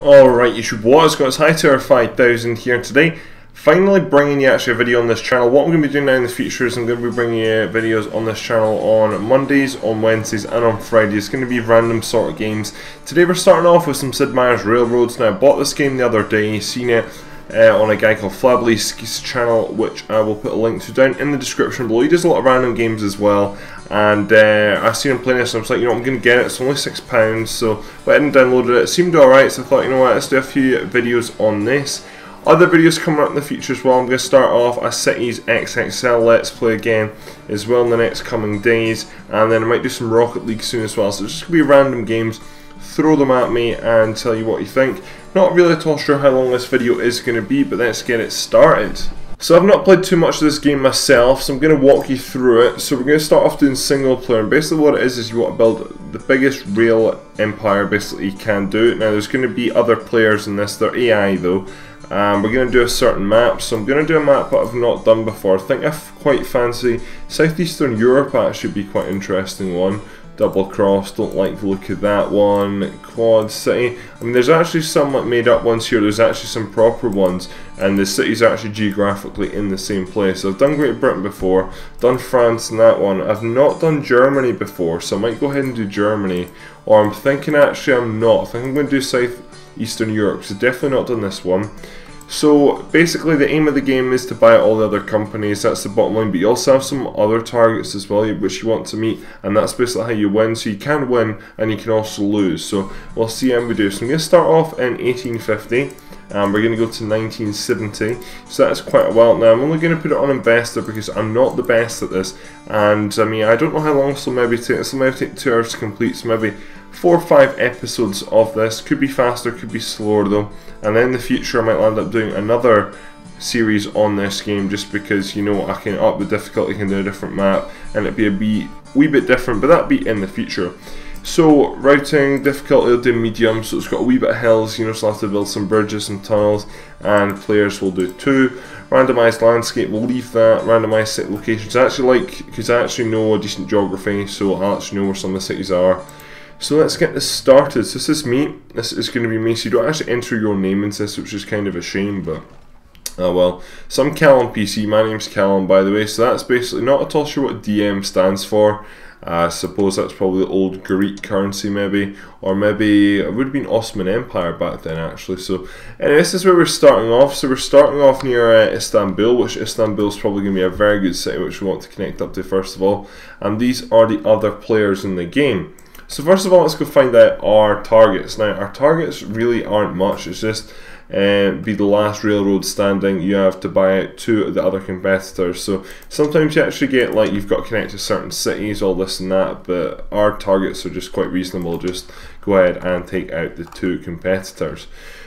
Alright YouTube, what is going on? It's Hightower 5000 here today. Finally bringing you actually a video on this channel. What I'm going to be doing now in the future is I'm going to be bringing you videos on this channel on Mondays, on Wednesdays and on Fridays. It's going to be random sort of games. Today we're starting off with some Sid Meier's Railroads. Now I bought this game the other day, seen it on a guy called Flably's channel, which I will put a link to down in the description below. He does a lot of random games as well, and I've seen him playing this and I was like, you know, I'm going to get it. It's only £6, so I went ahead and downloaded it. It seemed alright, so I thought, you know what, let's do a few videos on this. Other videos coming up in the future as well. I'm going to start off a Cities XXL Let's Play again as well in the next coming days, and then I might do some Rocket League soon as well. So it's just going to be random games. Throw them at me and tell you what you think. Not really at all sure how long this video is going to be, but let's get it started. So I've not played too much of this game myself, so I'm going to walk you through it. So we're going to start off doing single player, and basically what it is you want to build the biggest rail empire basically you can do. Now there's going to be other players in this, they're AI though. We're going to do a certain map, so I'm going to do a map that I've not done before. I think I quite fancy Southeastern Europe, actually be quite an interesting one. Double Cross, don't like the look of that one. Quad City, I mean there's actually some like made up ones here, there's actually some proper ones, and the city's actually geographically in the same place. So I've done Great Britain before, done France and that one. I've not done Germany before, so I might go ahead and do Germany, or I'm thinking actually I'm not. I think I'm going to do Southeastern Europe, because I've definitely not done this one. So basically the aim of the game is to buy all the other companies, that's the bottom line, but you also have some other targets as well which you want to meet, and that's basically how you win. So you can win and you can also lose, so we'll see how we do. So I'm going to start off in 1850 and we're going to go to 1970, so that's quite a while. Now I'm only going to put it on investor because I'm not the best at this, and I mean I don't know how long this will maybe take. This will maybe take 2 hours to complete, so maybe 4 or 5 episodes of this. Could be faster, could be slower though, and then in the future I might end up doing another series on this game, just because, you know, I can up the difficulty, can do a different map and it'd be a wee bit different, but that'd be in the future. So routing difficulty will do medium, so it's got a wee bit of hills, you know, so I'll have to build some bridges, some tunnels, and players will do 2. Randomised landscape, we'll leave that. Randomised city locations, I actually like, because I actually know a decent geography, so I'll actually know where some of the cities are. So let's get this started. So this is me, this is going to be me, so you don't actually enter your name into this, which is kind of a shame, but oh well. So I'm Callum PC, my name's Callum by the way, so that's basically, not at all sure what DM stands for. I suppose that's probably the old Greek currency maybe, or maybe it would have been Ottoman Empire back then actually. So anyway, this is where we're starting off. So we're starting off near Istanbul, which Istanbul is probably going to be a very good city which we want to connect up to first of all, and these are the other players in the game. So first of all, let's go find out our targets. Now our targets really aren't much, it's just be the last railroad standing. You have to buy out 2 of the other competitors, so sometimes you actually get like you've got to connect to certain cities, all this and that, but our targets are just quite reasonable. Just go ahead and take out the 2 competitors.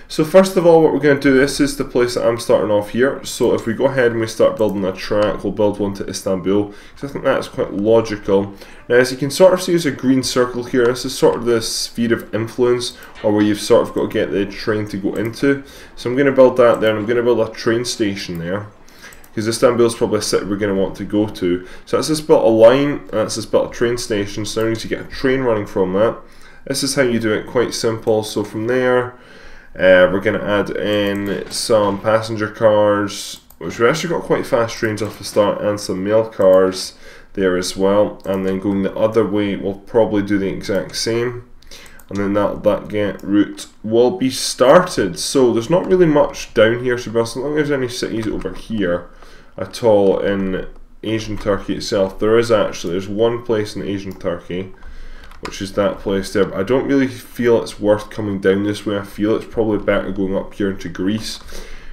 So first of all, what we're going to do, this is the place that I'm starting off here. So if we go ahead and we start building a track, we'll build one to Istanbul, because I think that's quite logical. Now as you can sort of see, there's a green circle here. This is sort of the sphere of influence, or where you've sort of got to get the train to go into. So I'm going to build that there, and I'm going to build a train station there, because Istanbul is probably a city we're going to want to go to. So that's just built a line, and that's just built a train station, so now we need to get a train running from that. This is how you do it, quite simple. So from there, we're going to add in some passenger cars, which we've actually got quite fast trains off the start, and some mail cars there as well. And then going the other way, we'll probably do the exact same, and then that get route will be started. So there's not really much down here, so I don't think there's any cities over here at all in Asian Turkey itself. There is actually, there's one place in Asian Turkey, which is that place there, but I don't really feel it's worth coming down this way. I feel it's probably better going up here into Greece.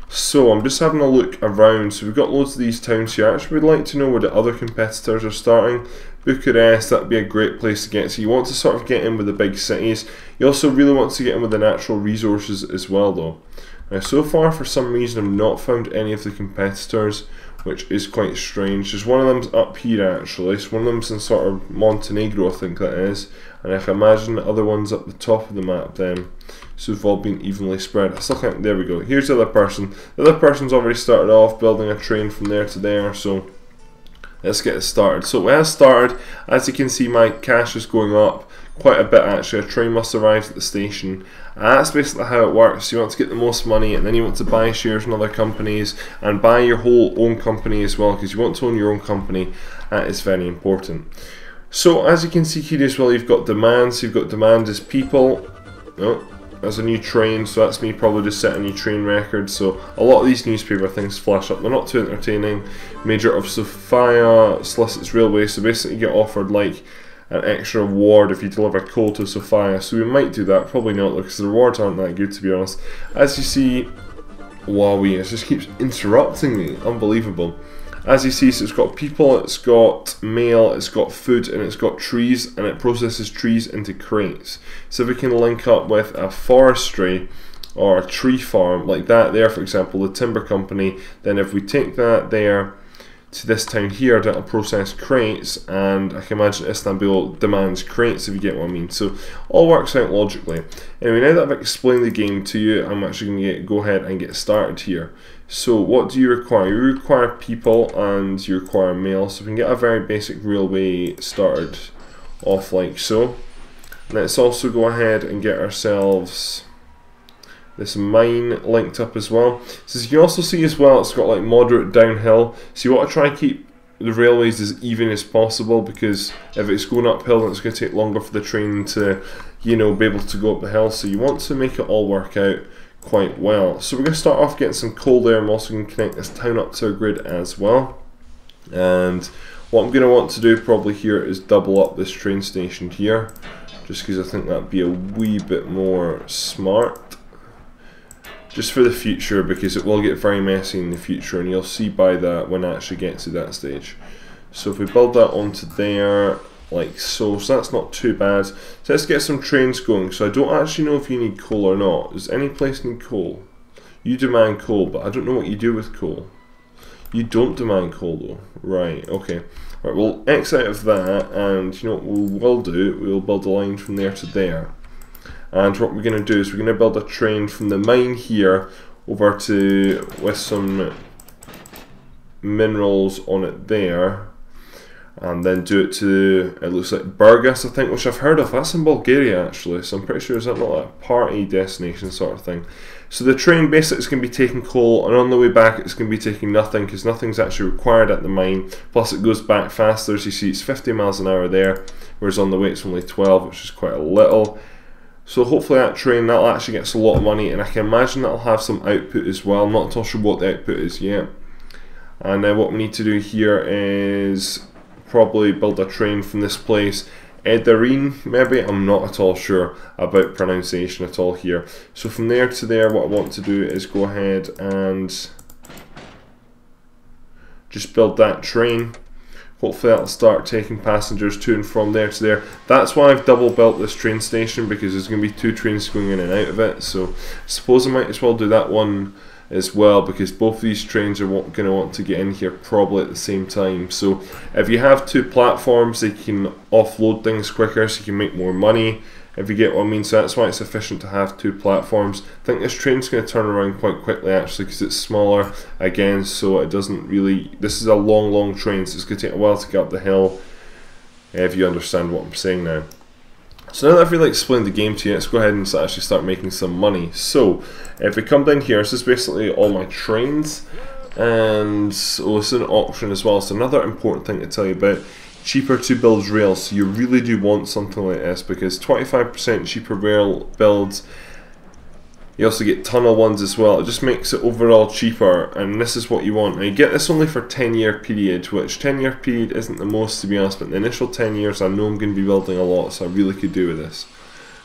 So I'm just having a look around. So we've got loads of these towns here. I actually would like to know where the other competitors are starting. Bucharest, that'd be a great place to get. So you want to sort of get in with the big cities. You also really want to get in with the natural resources as well though. Now so far for some reason I've not found any of the competitors, which is quite strange. There's one of them's up here actually, so one of them's in sort of Montenegro, I think that is, and I can imagine the other one's up the top of the map then. So they've all been evenly spread. I still can't, there we go, here's the other person. The other person's already started off building a train from there to there, so let's get it started. So it has started. As you can see, my cash is going up quite a bit actually. A train must arrive at the station. And that's basically how it works. You want to get the most money, and then you want to buy shares in other companies and buy your whole own company as well, because you want to own your own company. That is very important. So as you can see here as well, you've got demand. So you've got demand as people. Oh, there's a new train, so that's me probably just setting a new train record. So a lot of these newspaper things flash up. They're not too entertaining. Major of Sofia solicits railway, so basically you get offered like an extra reward if you deliver coal to Sofia. So we might do that, probably not, because the rewards aren't that good, to be honest. As you see, Wowie, it just keeps interrupting me, unbelievable. As you see, so it's got people, it's got mail, it's got food, and it's got trees, and it processes trees into crates. So if we can link up with a forestry or a tree farm, like that there, for example, the timber company, then if we take that there to this town here, that'll process crates, and I can imagine Istanbul demands crates, if you get what I mean. So all works out logically. Anyway, now that I've explained the game to you, I'm actually going to go ahead and get started here. So what do you require? You require people and you require mail. So we can get a very basic railway started off like so. Let's also go ahead and get ourselves this mine linked up as well. So as you can also see as well, it's got like moderate downhill. So you want to try and keep the railways as even as possible, because if it's going uphill, then it's going to take longer for the train to, you know, be able to go up the hill. So you want to make it all work out quite well. So we're going to start off getting some coal there. I'm also going to connect this town up to a grid as well. And what I'm going to want to do probably here is double up this train station here, just because I think that'd be a wee bit more smart, just for the future, because it will get very messy in the future, and you'll see by that when I actually get to that stage. So if we build that onto there like so, so that's not too bad. So let's get some trains going. So I don't actually know if you need coal or not. Does any place need coal? You demand coal, but I don't know what you do with coal. You don't demand coal though. Right, okay. Right, we'll X out of that, and you know what we will do? We'll build a line from there to there. And what we're going to do is we're going to build a train from the mine here over to, with some minerals on it there, and then do it to, it looks like Burgas, I think, which I've heard of. That's in Bulgaria actually, so I'm pretty sure is that not a party destination sort of thing. So the train basically is going to be taking coal, and on the way back it's going to be taking nothing, because nothing's actually required at the mine. Plus it goes back faster, as you see it's 50 miles an hour there, whereas on the way it's only 12, which is quite a little. So hopefully that train, that'll actually get us a lot of money, and I can imagine that'll have some output as well. I'm not at all sure what the output is yet. And then what we need to do here is probably build a train from this place, Edarin maybe, I'm not at all sure about pronunciation at all here. So from there to there, what I want to do is go ahead and just build that train. Hopefully that'll start taking passengers to and from there to there. That's why I've double built this train station, because there's going to be two trains going in and out of it. So I suppose I might as well do that one as well, because both these trains are going to want to get in here probably at the same time. So if you have two platforms, they can offload things quicker, so you can make more money, if you get what I mean. So that's why it's efficient to have two platforms. I think this train's going to turn around quite quickly actually, because it's smaller again, so it doesn't really, this is a long train, so it's going to take a while to get up the hill, if you understand what I'm saying now. So now that I've really explained the game to you, let's go ahead and actually start making some money. So if we come down here, this is basically all my trains, and oh, it's an auction as well. So another important thing to tell you about, cheaper to build rails. So you really do want something like this, because 25% cheaper rail builds. You also get tunnel ones as well. It just makes it overall cheaper, and this is what you want. Now you get this only for 10-year period, which 10-year period isn't the most, to be honest, but the initial 10 years I know I'm going to be building a lot, so I really could do with this.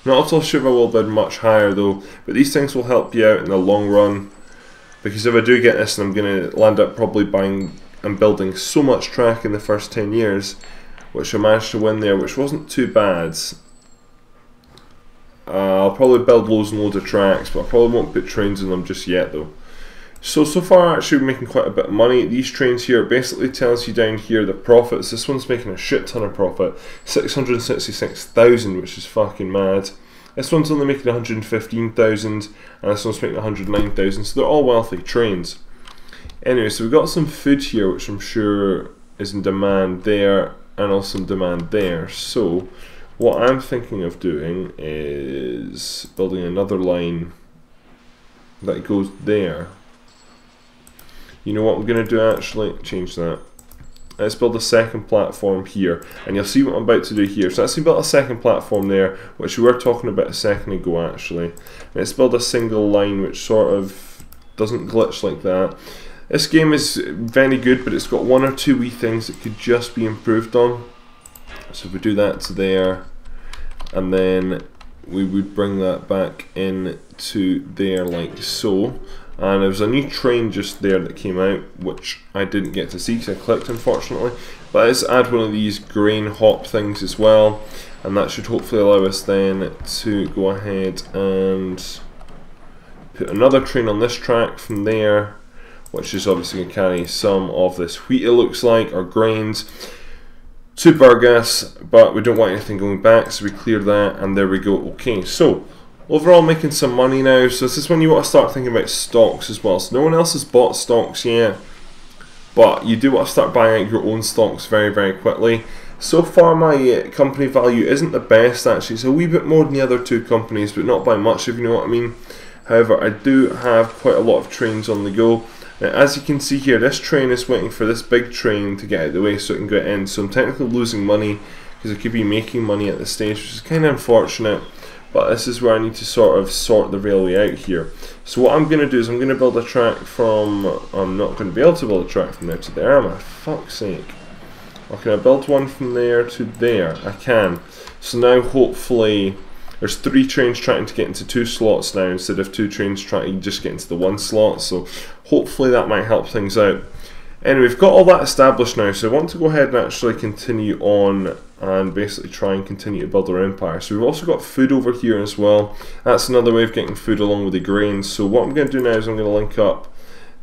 Not at all sure if I will build much higher though, but these things will help you out in the long run, because if I do get this, then I'm going to land up probably buying and building so much track in the first 10 years, which I managed to win there, which wasn't too bad. I'll probably build loads and loads of tracks, but I probably won't put trains in them just yet though. So far actually we're making quite a bit of money. These trains here basically tells you down here the profits. This one's making a shit ton of profit, 666,000, which is fucking mad. This one's only making 115,000, and this one's making 109,000, so they're all wealthy trains. Anyway, so we've got some food here, which I'm sure is in demand there, and also in demand there. So what I'm thinking of doing is building another line that goes there. You know what I'm going to do actually? Change that. Let's build a second platform here, and you'll see what I'm about to do here. So let's build a second platform there, which we were talking about a second ago actually. Let's build a single line which sort of doesn't glitch like that. This game is very good, but it's got one or two wee things that could just be improved on. So if we do that to there, and then we would bring that back in to there like so. And there was a new train just there that came out, which I didn't get to see because I clicked unfortunately. But let's add one of these grain hop things as well, and that should hopefully allow us then to go ahead and put another train on this track from there, which is obviously going to carry some of this wheat, it looks like, or grains, to Burgas, but we don't want anything going back, so we clear that, and there we go. Okay, so overall making some money now. So this is when you want to start thinking about stocks as well. So no one else has bought stocks yet, but you do want to start buying out your own stocks very, very quickly. So far my company value isn't the best actually. It's a wee bit more than the other two companies, but not by much, if you know what I mean. However, I do have quite a lot of trains on the go. Now, as you can see here, this train is waiting for this big train to get out of the way so it can get in. So I'm technically losing money because I could be making money at this stage, which is kind of unfortunate. But this is where I need to sort of sort the railway out here. So what I'm going to do is I'm going to build a track from... I'm not going to be able to build a track from there to there, am I? Fuck's sake. Or can I build one from there to there? I can. So now hopefully there's 3 trains trying to get into 2 slots now instead of 2 trains trying to just get into the 1 slot. So hopefully that might help things out. Anyway, we've got all that established now, so I want to go ahead and actually continue on and basically try and continue to build our empire. So we've also got food over here as well. That's another way of getting food along with the grains. So what I'm going to do now is I'm going to link up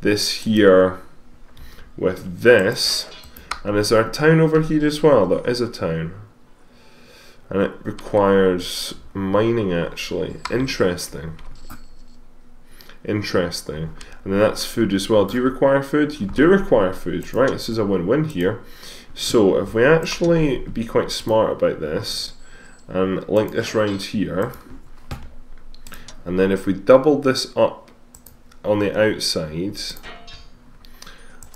this here with this. And is there a town over here as well? There is a town. And it requires mining actually. Interesting. Interesting. And then that's food as well. Do you require food? You do require food, right? This is a win-win here. So if we actually be quite smart about this and link this round here, and then if we double this up on the outside,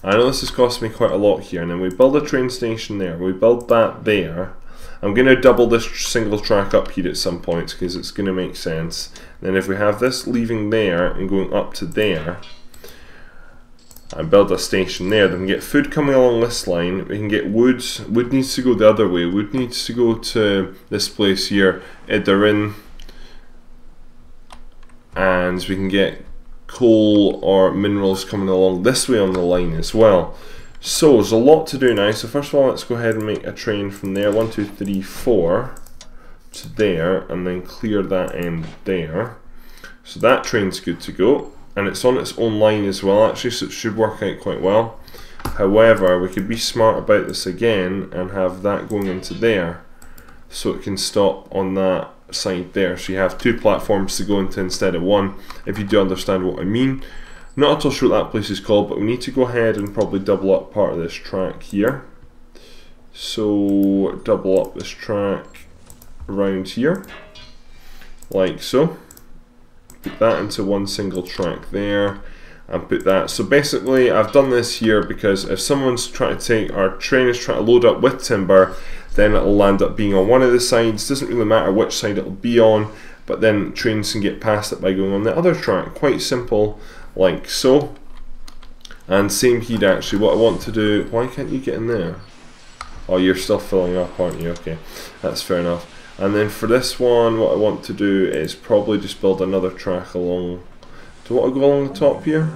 I know this has cost me quite a lot here, and then we build a train station there, we build that there. I'm going to double this single track up here at some points because it's going to make sense. And then if we have this leaving there and going up to there, and build a station there, then we get food coming along this line, we can get wood. Wood needs to go the other way. Wood needs to go to this place here, Idarin, and we can get coal or minerals coming along this way on the line as well. So there's a lot to do now. So first of all, let's go ahead and make a train from there, 1, 2, 3, 4 to there, and then clear that end there. So that train's good to go. And it's on its own line as well actually, so it should work out quite well. However, we could be smart about this again and have that going into there so it can stop on that side there. So you have 2 platforms to go into instead of 1, if you do understand what I mean. Not at all sure what that place is called, but we need to go ahead and probably double up part of this track here. So double up this track around here, like so. Put that into 1 single track there, and put that. So basically I've done this here because if someone's trying to take, our train is trying to load up with timber, then it'll land up being on one of the sides. Doesn't really matter which side it'll be on, but then trains can get past it by going on the other track. Quite simple, like so. And same here actually. What I want to do, why can't you get in there? Oh, you're still filling up, aren't you? Okay, that's fair enough. And then for this one, what I want to do is probably just build another track along. Do I want to go along the top here?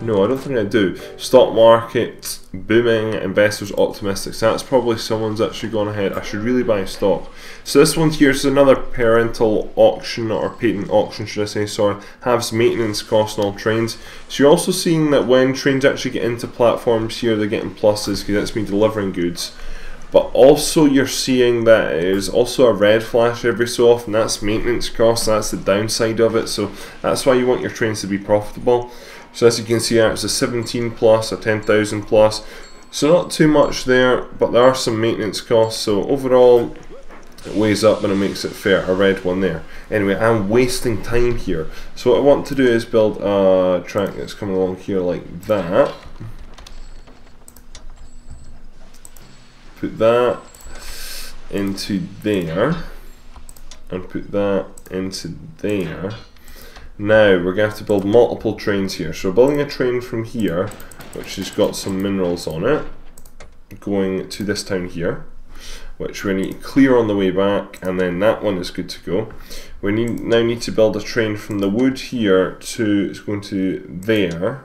No, I don't think I do. Stock market, booming, investors optimistic. So that's probably someone's actually gone ahead. I should really buy stock. So this one here is another parental auction, or patent auction should I say, sorry. Has maintenance costs on all trains. So you're also seeing that when trains actually get into platforms here, they're getting pluses because that's me delivering goods. But also you're seeing that there's also a red flash every so often. That's maintenance costs, that's the downside of it. So that's why you want your trains to be profitable. So as you can see, it's a 17 plus, a 10,000 plus. So not too much there, but there are some maintenance costs. So overall, It weighs up and it makes it fair, a red one there. Anyway, I'm wasting time here. So what I want to do is build a track that's coming along here like that. Put that into there. And put that into there. Now we're going to have to build multiple trains here. So we're building a train from here, which has got some minerals on it, going to this town here, which we need to clear on the way back, and then that one is good to go. We now need to build a train from the wood here to, it's going to there,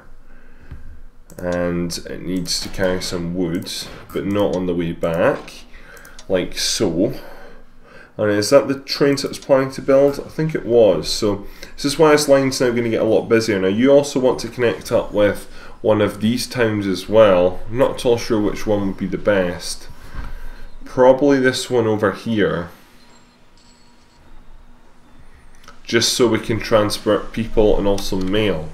and it needs to carry some wood, but not on the way back, like so. And is that the trains that I was planning to build? I think it was. So this is why this line's now going to get a lot busier. Now you also want to connect up with one of these towns as well. I'm not at all sure which one would be the best. Probably this one over here. Just so we can transport people and also mail,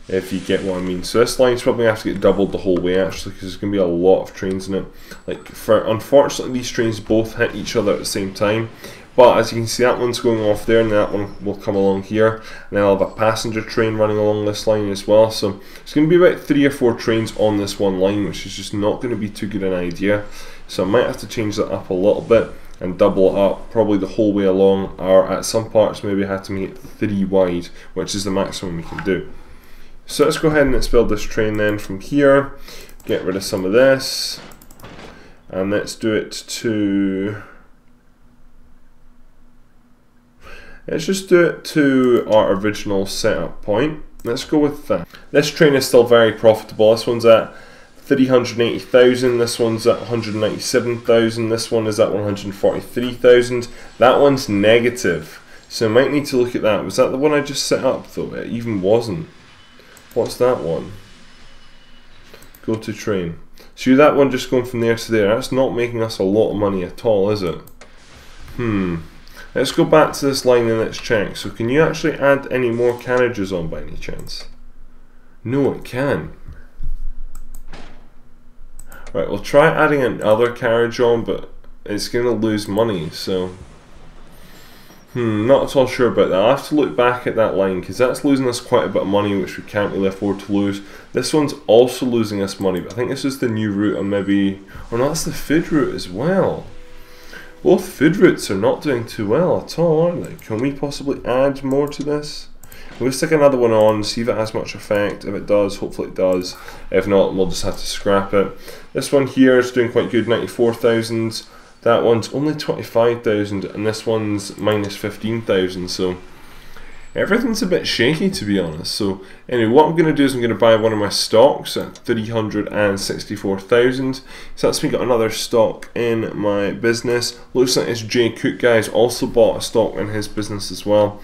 if you get what I mean. So this line's probably going to have to get doubled the whole way actually, because there's going to be a lot of trains in it. Like, unfortunately these trains both hit each other at the same time, but as you can see that one's going off there and that one will come along here, and then I'll have a passenger train running along this line as well. So it's going to be about 3 or 4 trains on this one line, which is just not going to be too good an idea. So I might have to change that up a little bit and double it up probably the whole way along, or at some parts maybe I have to make it 3 wide, which is the maximum we can do. So let's go ahead and let's build this train then from here, get rid of some of this, and let's do it to, let's just do it to our original setup point. Let's go with that. This train is still very profitable. This one's at 380,000, this one's at 197,000, this one is at 143,000. That one's negative, so I might need to look at that. Was that the one I just set up though? It even wasn't. What's that one? Go to train. So that one just going from there to there, that's not making us a lot of money at all, is it? Let's go back to this line and let's check. So can you actually add any more carriages on by any chance? No, it can. Right, we'll try adding another carriage on, but it's going to lose money, so not at all sure about that. I'll have to look back at that line, because that's losing us quite a bit of money, which we can't really afford to lose. This one's also losing us money, but I think this is the new route, and maybe, or no, that's the food route as well. Both food routes are not doing too well at all, are they? Can we possibly add more to this? We'll stick another one on, see if it has much effect. If it does, hopefully it does. If not, we'll just have to scrap it. This one here is doing quite good, 94,000. That one's only 25,000, and this one's minus 15,000. So everything's a bit shaky, to be honest. So anyway, what I'm going to do is I'm going to buy one of my stocks at 364,000. So that's me got another stock in my business. Looks like this Jay Cook guy's also bought a stock in his business as well.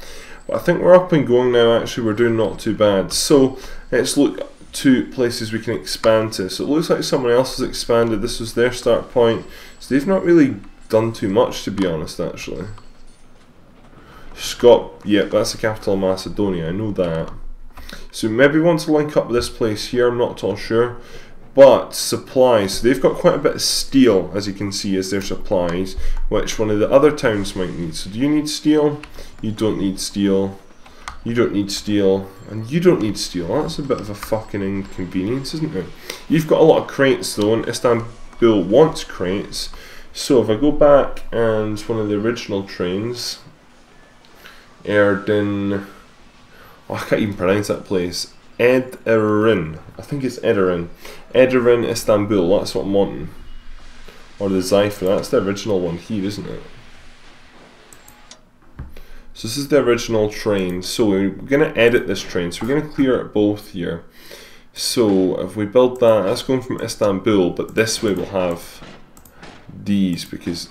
But I think we're up and going now. Actually, we're doing not too bad. So let's look to places we can expand to. So it looks like someone else has expanded. This was their start point. So they've not really done too much, to be honest, actually. Yep, that's the capital of Macedonia, I know that. So maybe we want to link up with this place here, I'm not at all sure. But supplies, so they've got quite a bit of steel, as you can see, as their supplies, which one of the other towns might need. So do you need steel? You don't need steel. You don't need steel, and you don't need steel. That's a bit of a fucking inconvenience, isn't it? You've got a lot of crates though, and Istanbul wants crates. So if I go back and one of the original trains, Erdin, oh, I can't even pronounce that place. Edirin, I think it's Edirin. Edirin, Istanbul, that's what I'm wanting. Or the Zypher, that's the original one here, isn't it? So this is the original train. So we're going to edit this train. So we're going to clear it both here. So if we build that, that's going from Istanbul, but this way we'll have these because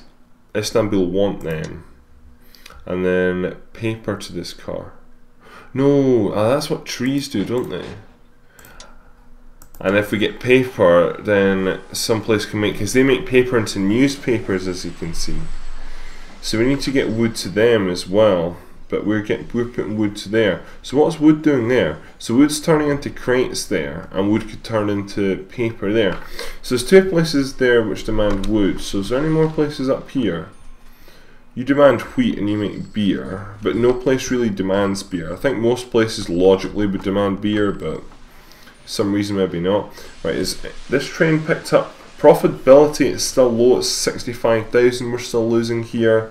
Istanbul want them. And then paper to this car. No, that's what trees do, don't they? And if we get paper, then someplace can make, because they make paper into newspapers, as you can see. So we need to get wood to them as well, but we're putting wood to there. So what's wood doing there? So wood's turning into crates there, and wood could turn into paper there. So there's two places there which demand wood. So is there any more places up here? You demand wheat and you make beer, but no place really demands beer. I think most places logically would demand beer, but for some reason maybe not. Right, is this train picked up? Profitability is still low, it's 65,000, we're still losing here.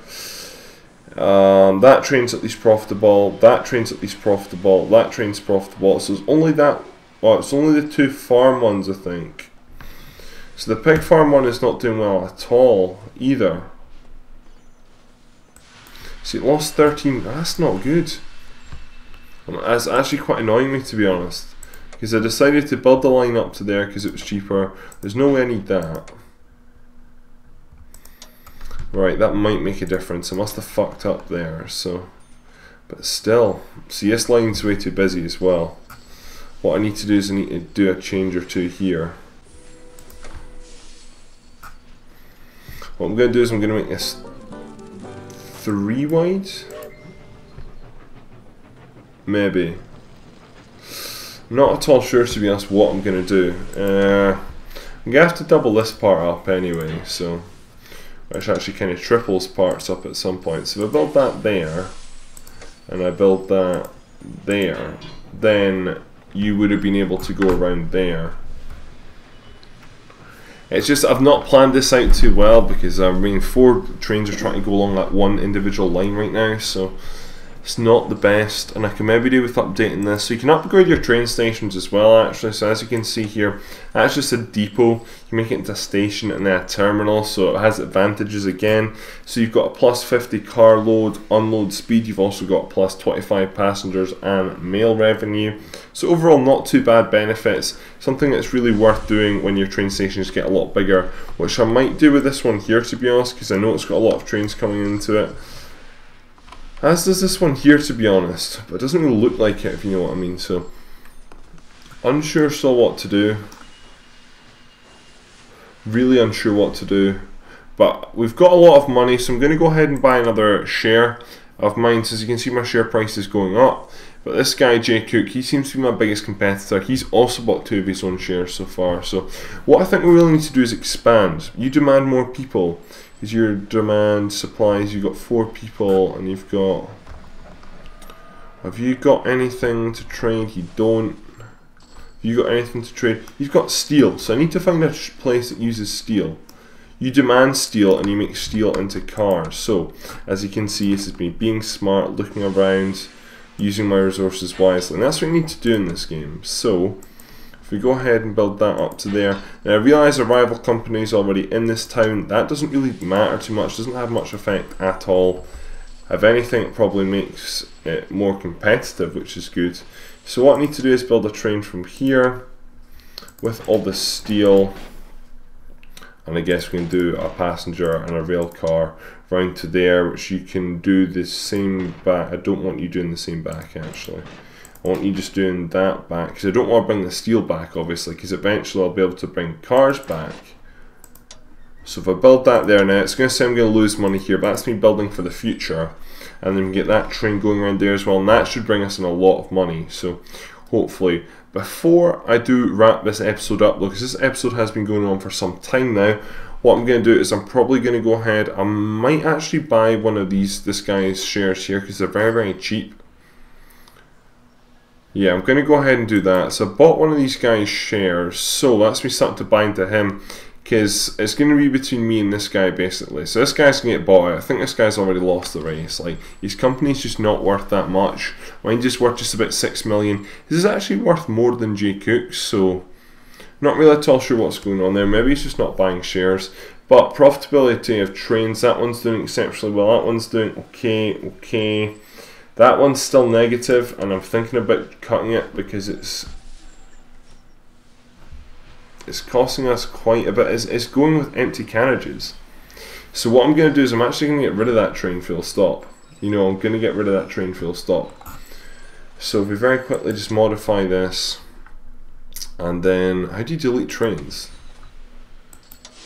That train's at least profitable, that train's at least profitable, that train's profitable. So it's only that, well, it's only the 2 farm ones I think. So the pig farm one is not doing well at all either. See, it lost 13, that's not good. That's actually quite annoying me, to be honest. Because I decided to build the line up to there because it was cheaper. There's no way I need that. Right, that might make a difference. I must have fucked up there, so. But still, see, this line's way too busy as well. What I need to do is I need to do a change or two here. What I'm going to do is I'm going to make this 3 wide? Maybe. Not at all sure, to be honest, what I'm going to do. I'm going to have to double this part up anyway, so which actually kind of triples parts up at some point. So if I build that there, and I build that there, then you would have been able to go around there. It's just I've not planned this out too well because I mean 4 trains are trying to go along that one individual line right now, so it's not the best, and I can maybe do with updating this. So you can upgrade your train stations as well actually, so as you can see here, that's just a depot. You make it into a station and then a terminal, so it has advantages again. So you've got a plus 50 car load, unload speed, you've also got plus 25 passengers and mail revenue. So overall not too bad benefits, something that's really worth doing when your train stations get a lot bigger, which I might do with this one here, to be honest, because I know it's got a lot of trains coming into it. As does this one here, to be honest, but it doesn't really look like it, if you know what I mean. So unsure still what to do, really unsure what to do, but we've got a lot of money, so I'm going to go ahead and buy another share of mine. So as you can see, my share price is going up, but this guy J Cook, he seems to be my biggest competitor. He's also bought 2 of his own shares so far. So what I think we really need to do is expand. You demand more people. Is your demand supplies, you've got 4 people, and you've got, have you got anything to trade? You don't. Have you got anything to trade? You've got steel, so I need to find a place that uses steel. You demand steel and you make steel into cars. So as you can see, this is me being smart, looking around, using my resources wisely, and that's what you need to do in this game. So if we go ahead and build that up to there, now I realise a rival company is already in this town. That doesn't really matter too much, doesn't have much effect at all. If anything, it probably makes it more competitive, which is good. So what I need to do is build a train from here with all the steel, and I guess we can do a passenger and a rail car round to there, which you can do the same back. I don't want you doing the same back actually. I want you just doing that back, because I don't want to bring the steel back obviously, because eventually I'll be able to bring cars back. So if I build that there now, it's going to say I'm going to lose money here, but that's me building for the future, and then we get that train going around there as well, and that should bring us in a lot of money. So hopefully, before I do wrap this episode up, because this episode has been going on for some time now, what I'm going to do is I'm probably going to go ahead, I might actually buy one of this guy's shares here, because they're very, very cheap. Yeah, I'm going to go ahead and do that. So I bought one of these guys' shares, so that's me starting to buy into him, because it's going to be between me and this guy basically. So this guy's going to get bought out. I think this guy's already lost the race. Like, his company's just not worth that much. Mine's just worth just about 6 million. This is actually worth more than J Cook's, so not really at all sure what's going on there. Maybe he's just not buying shares. But profitability of trains, that one's doing exceptionally well. That one's doing okay. That one's still negative, and I'm thinking about cutting it because it's costing us quite a bit. It's going with empty carriages. So what I'm going to do is I'm actually going to get rid of that train full stop. You know, I'm going to get rid of that train full stop. So if we very quickly just modify this, and then how do you delete trains?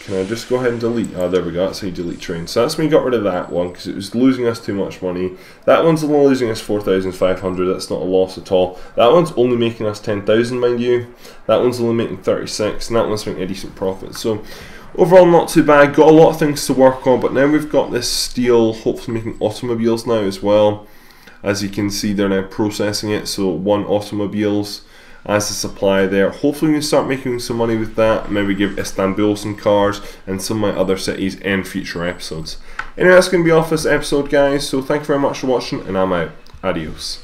Can I just go ahead and delete? Oh, there we go, that's how you delete trains. So that's me got rid of that one because it was losing us too much money. That one's only losing us 4,500, that's not a loss at all. That one's only making us 10,000, mind you. That one's only making 36, and that one's making a decent profit. So overall not too bad. Got a lot of things to work on, but now we've got this steel, hopefully making automobiles now as well. As you can see, they're now processing it, so 1 automobiles as the supply there. Hopefully we can start making some money with that. Maybe give Istanbul some cars and some of my other cities in future episodes. Anyway, that's going to be off this episode, guys, so thank you very much for watching, and I'm out. Adios.